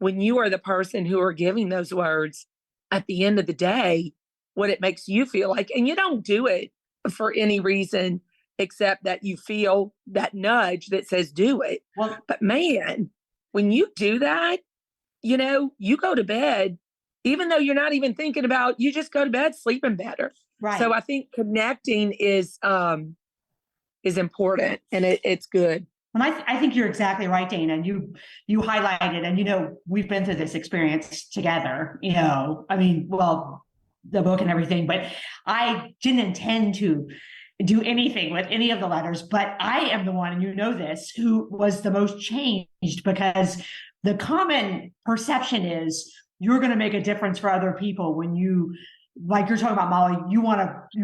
when you are the person who are giving those words, at the end of the day, what it makes you feel like, and you don't do it for any reason except that you feel that nudge that says do it. Well, but man, when you do that, you go to bed, even though you're not even thinking about, you just go to bed sleeping better. right. So I think connecting is important, and it's good. And I think you're exactly right, Dana. And you highlighted, and we've been through this experience together. The book and everything, but I didn't intend to do anything with any of the letters. But I am the one, and this, who was the most changed, because the common perception is you're going to make a difference for other people when you, like you're talking about, Molly, you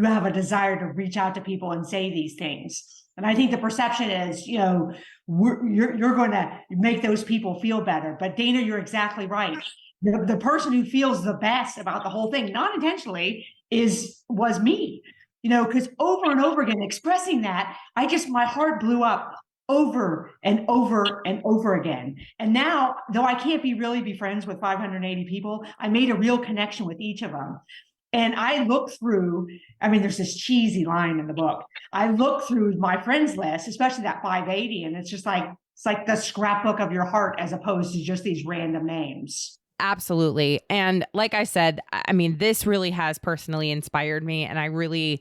have a desire to reach out to people and say these things. And I think the perception is, you're going to make those people feel better. But Dana, you're exactly right. The person who feels the best about the whole thing, not intentionally, was me. Because over and over again, expressing that, my heart blew up over and over and over again. And now, though I can't really be friends with 580 people, I made a real connection with each of them. And I look through, there's this cheesy line in the book. I look through my friends list, especially that 580, and it's like the scrapbook of your heart, as opposed to just these random names. Absolutely. And like I said, this really has personally inspired me. And I really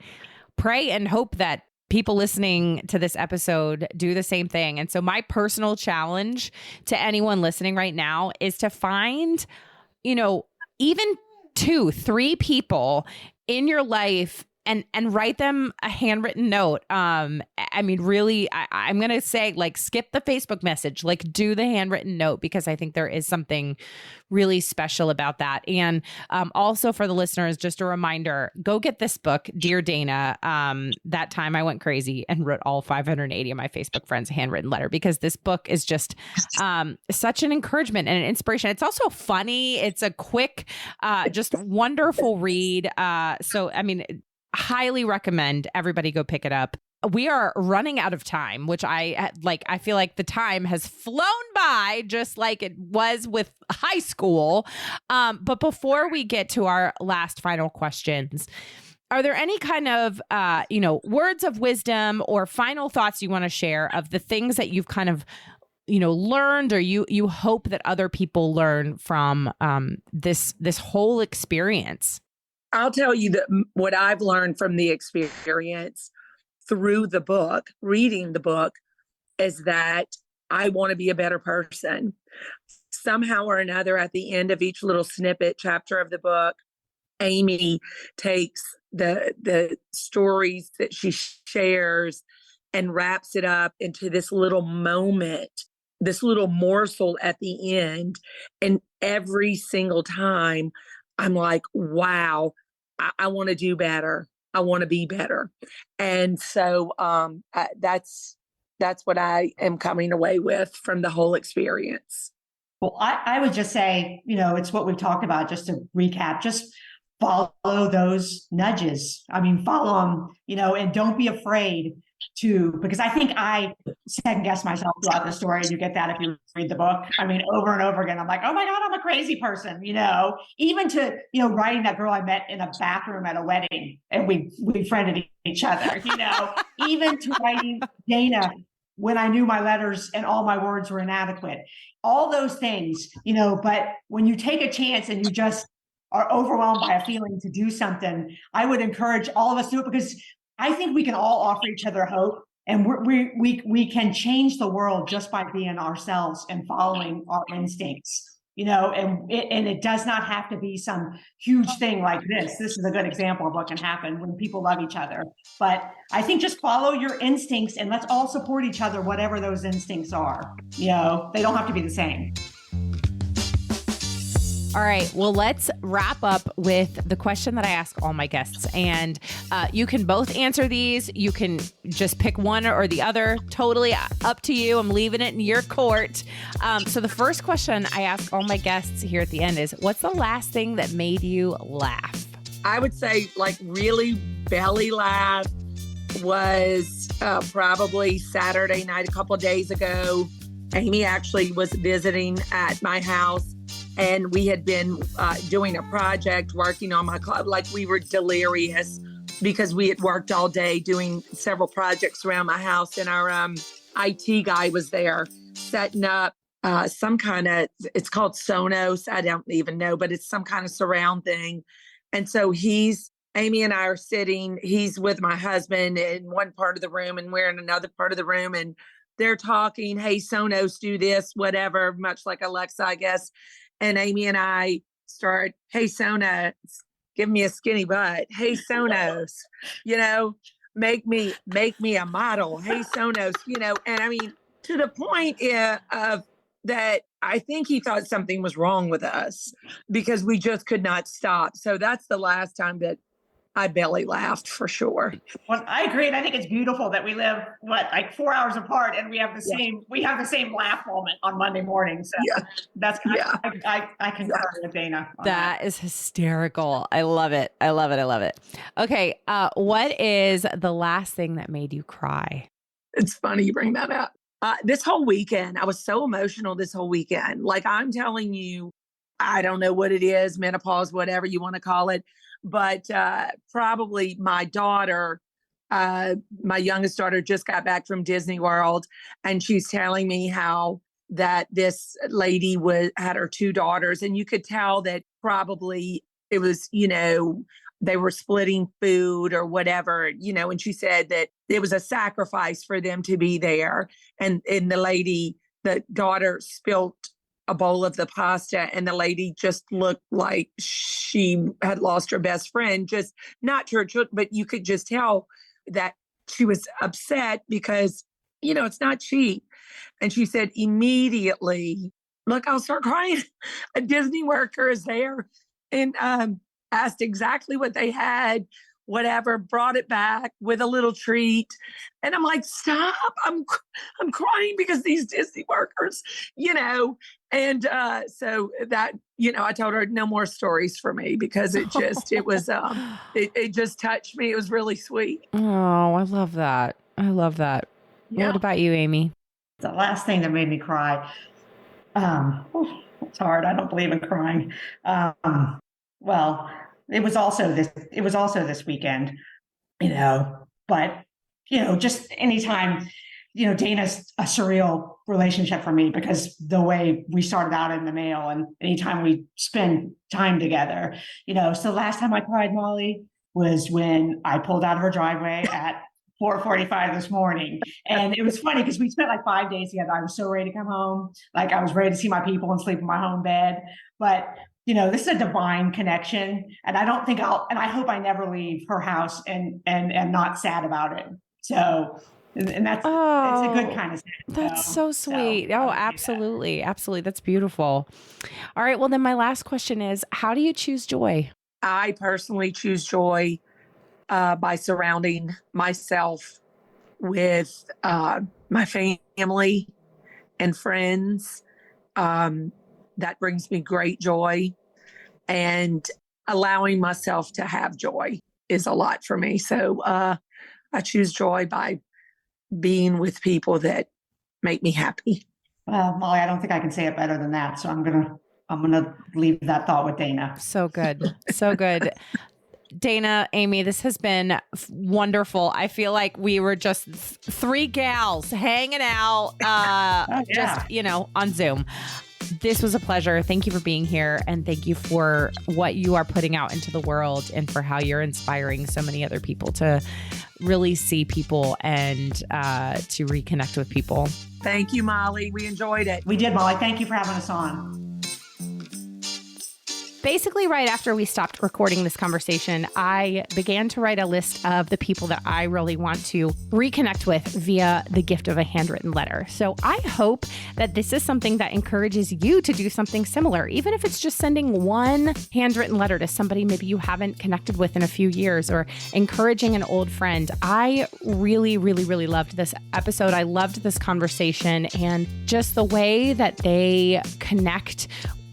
pray and hope that people listening to this episode do the same thing. And so my personal challenge to anyone listening right now is to find, even 2, 3 people in your life and write them a handwritten note. Really, I'm going to say, skip the Facebook message, do the handwritten note, because I think there is something really special about that. And also for the listeners, just a reminder, go get this book, Dear Dana. That time I went crazy and wrote all 580 of my Facebook friends a handwritten letter, because this book is just such an encouragement and an inspiration. It's also funny. It's a quick, just wonderful read. Highly recommend everybody go pick it up. We are running out of time, which I feel like the time has flown by, just like it was with high school. But before we get to our last final questions, are there any kind of, words of wisdom or final thoughts you want to share of the things that you've kind of, learned, or you hope that other people learn from this whole experience? I'll tell you that what I've learned from the experience through the book, reading the book, is that I want to be a better person. Somehow or another, at the end of each little snippet chapter of the book, Amy takes the stories that she shares and wraps it up into this little moment, this little morsel at the end. And every single time I'm like, wow, I want to do better. I want to be better. And so that's that's what I am coming away with from the whole experience. Well, I would just say, it's what we've talked about, just to recap, just follow those nudges. I mean, follow them, and don't be afraid because I think I second guess myself throughout the story. And you get that if you read the book. I mean, over and over again, I'm like, oh my God, I'm a crazy person, even to, writing that girl I met in a bathroom at a wedding and we friended each other, even to writing Dana when I knew my letters and all my words were inadequate, all those things, but when you take a chance and you just are overwhelmed by a feeling to do something, I would encourage all of us to do it, because I think we can all offer each other hope, and we can change the world just by being ourselves and following our instincts. And it does not have to be some huge thing like this. This is a good example of what can happen when people love each other. But I think just follow your instincts and let's all support each other, whatever those instincts are. They don't have to be the same. All right. Well, let's wrap up with the question that I ask all my guests. And you can both answer these. You can just pick one or the other. Totally up to you. I'm leaving it in your court. So the first question I ask all my guests here at the end is, what's the last thing that made you laugh? I would say really belly laugh was probably Saturday night a couple of days ago. Amy actually was visiting at my house. And we had been doing a project, working on my club. We were delirious because we had worked all day doing several projects around my house. And our IT guy was there setting up some kind of, it's called Sonos. I don't even know, but it's some kind of surround thing. And so Amy and I are sitting, he's with my husband in one part of the room and we're in another part of the room. And they're talking, hey, Sonos, do this, whatever, much like Alexa, I guess. And Amy and I start, hey, Sonos, give me a skinny butt. Hey, Sonos, make me a model. Hey, Sonos, and I mean, to the point of that, I think he thought something was wrong with us because we just could not stop. So that's the last time that I belly laughed, for sure. Well, I agree. And I think it's beautiful that we live 4 hours apart and we have the same laugh moment on Monday morning. So that's I concur with Dana. That is hysterical. I love it. I love it. I love it. Okay. What is the last thing that made you cry? It's funny you bring that up. This whole weekend, I was so emotional this whole weekend. I'm telling you, I don't know what it is, menopause, whatever you want to call it. But probably my daughter, my youngest daughter, just got back from Disney World, and she's telling me how that this lady had her two daughters, and you could tell that probably it was, they were splitting food or whatever, and she said that it was a sacrifice for them to be there. And the daughter spilt a bowl of the pasta, and the lady just looked like she had lost her best friend, just not to her children, but you could just tell that she was upset because, it's not cheap. And she said immediately, look, I'll start crying. A Disney worker is there and asked exactly what they had, whatever, brought it back with a little treat. And I'm like, stop, I'm crying because these Disney workers, and so that, I told her no more stories for me because it just touched me. It was really sweet. Oh, I love that. I love that. Yeah. What about you, Amy? The last thing that made me cry. It's hard. I don't believe in crying. Well, it was also this weekend, but, just anytime, Dana's a surreal relationship for me because the way we started out in the mail and anytime we spend time together, so last time I cried, Molly, was when I pulled out of her driveway at 4:45 this morning. And it was funny because we spent 5 days together. I was so ready to come home. I was ready to see my people and sleep in my home bed. But, this is a divine connection. And I don't think I hope I never leave her house and not sad about it. So, and that's, it's a good kind of sad. That's so sweet. So, absolutely. Absolutely. That's beautiful. All right. Well, then my last question is, how do you choose joy? I personally choose joy by surrounding myself with my family and friends. That brings me great joy, and allowing myself to have joy is a lot for me. So I choose joy by being with people that make me happy. Well, Molly, I don't think I can say it better than that. So I'm gonna leave that thought with Dana. So good. So good. Dana, Amy, this has been wonderful. I feel like we were just three gals hanging out, just, on Zoom. This was a pleasure. Thank you for being here. And thank you for what you are putting out into the world and for how you're inspiring so many other people to really see people and to reconnect with people. Thank you, Molly. We enjoyed it. We did, Molly. Thank you for having us on. Basically, right after we stopped recording this conversation, I began to write a list of the people that I really want to reconnect with via the gift of a handwritten letter. So I hope that this is something that encourages you to do something similar, even if it's just sending one handwritten letter to somebody maybe you haven't connected with in a few years, or encouraging an old friend. I really, really, really loved this episode. I loved this conversation and just the way that they connect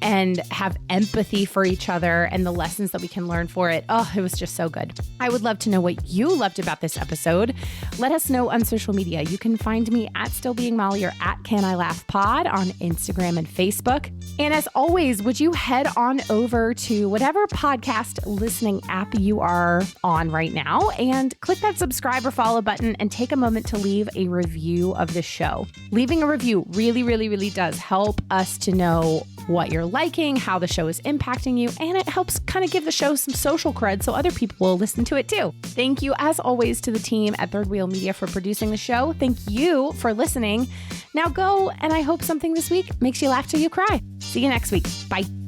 and have empathy for each other and the lessons that we can learn for it. Oh, it was just so good. I would love to know what you loved about this episode. Let us know on social media. You can find me at Still Being Molly or at Can I Laugh Pod on Instagram and Facebook. And as always, would you head on over to whatever podcast listening app you are on right now and click that subscribe or follow button and take a moment to leave a review of the show. Leaving a review really, really, really does help us to know what you're liking, how the show is impacting you, and it helps kind of give the show some social cred so other people will listen to it too. Thank you, as always, to the team at Third Wheel Media for producing the show. Thank you for listening. Now go, and I hope something this week makes you laugh till you cry. See you next week. Bye.